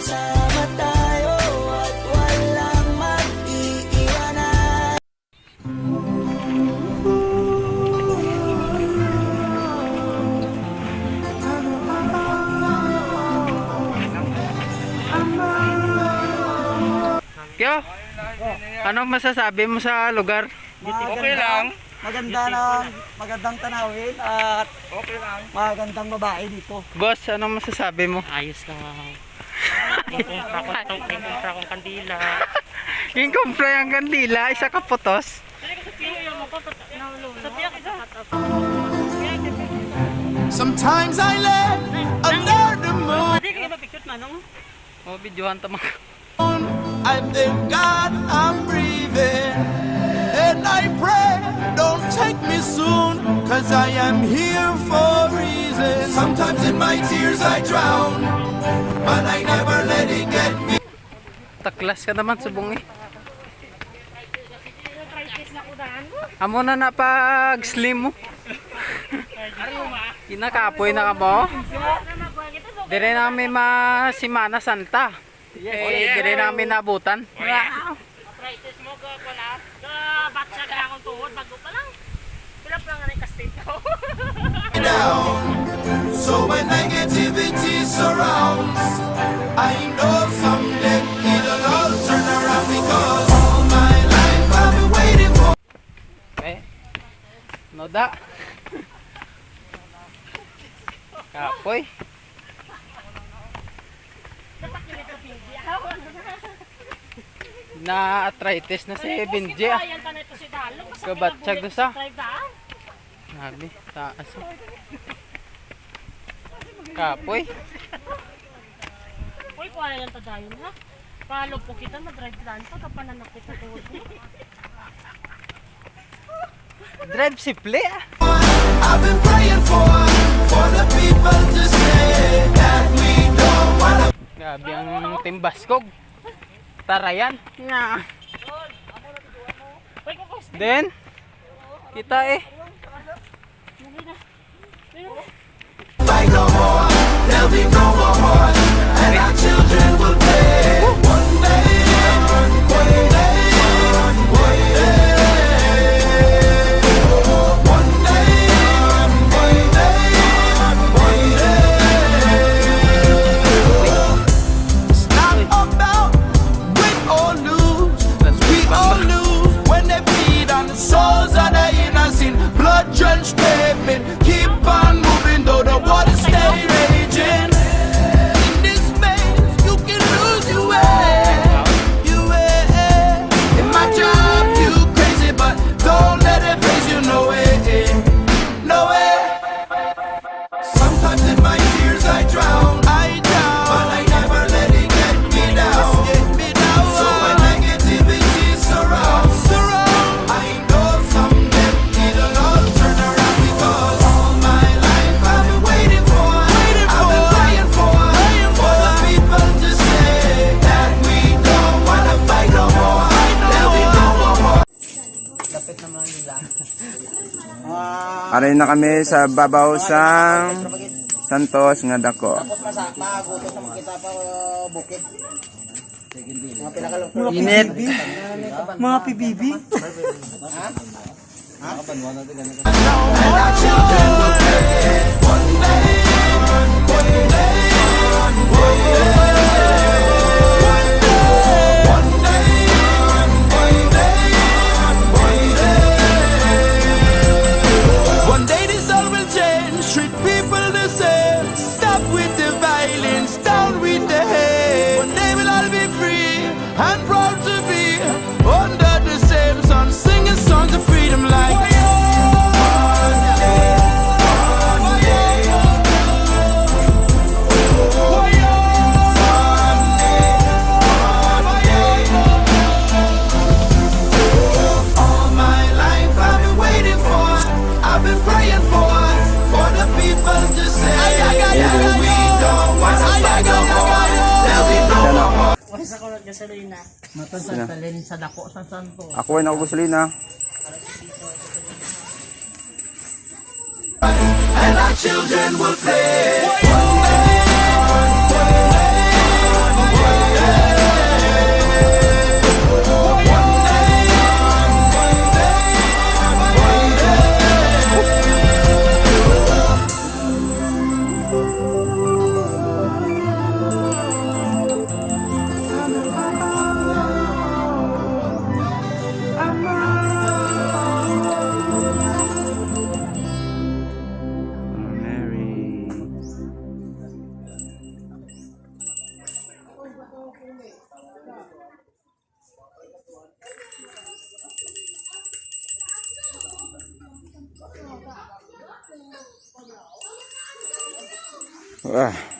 Sama tayo at walang mag-iiwanan. Kyo, anong masasabi mo sa lugar? Okay lang. Magandang tanawin at Okay lang. magandang babae dito. Boss, anong masasabi mo? Ayos lang. Ikumpra kong kandila. Yung kumpra yung kandila, isa ka putos. Sometimes I let under the moon. O, videohan tama. I thank God I'm breathing, and I pray don't take me soon, cause I am here for a reason. Sometimes in my tears I drown, but I never let it get me. Taklas ka naman, subong eh. Amo na napag-slim mo. Kinakapoy na ka mo. Dire namin Semana Santa. Dire namin nabutan. Arthritis mo, wala. Batsa ka akong tuhod, bago pa lang. Pilap lang nga kastit ko. Down. So when negativity surrounds, I know someday it'll all turn around, because all my life I've been waiting for. Noda. Kapoy. Na arthritis na si Benji ah. Kabatsag na sa. Sabi, taas. Kapoy. Uy, kuha lang tadayon ha. Palo po kita, mag-drive lang to, kapananak kita tuhod mo. Drive simple ah. I've been praying for the people to say that we don't wanna. Grabe ang timbaskog. Tarayan. Nga. Then, kita eh. Fight no more, there'll be no more war, and our children will play. One day, one day, one day, one day, one day. It's not about win or lose. We all lose when they feed on the souls of the innocent, blood-drenched pavement. Keep on moving though the water stay raging. In this maze, you can lose your way. Your way. In my job, you crazy, but don't let it face you. No way, no way. Sometimes in my tears I drown, but I never let it get me down. So when negativity surrounds, I know someday it'll all turn around, because all my life I've been waiting for, I've been praying for the people to say that we don't wanna fight no more. There'll be no more. Aray na kami sa babaw sang Santos nga dako. Init. Mga pibibi. And our children will play. One day, one day, one day, one day, one day this all will change. Treat people the same. Stop with the violence, down with the hate. One day we'll all be free and proud to be under the same sun, singing songs of freedom like. All my life I've been waiting for, I've been praying for the people to say we don't wanna fight no more. There'll be no more. Sa kulot gasolina. Ako ay nakuguslina. our children will play. Wah.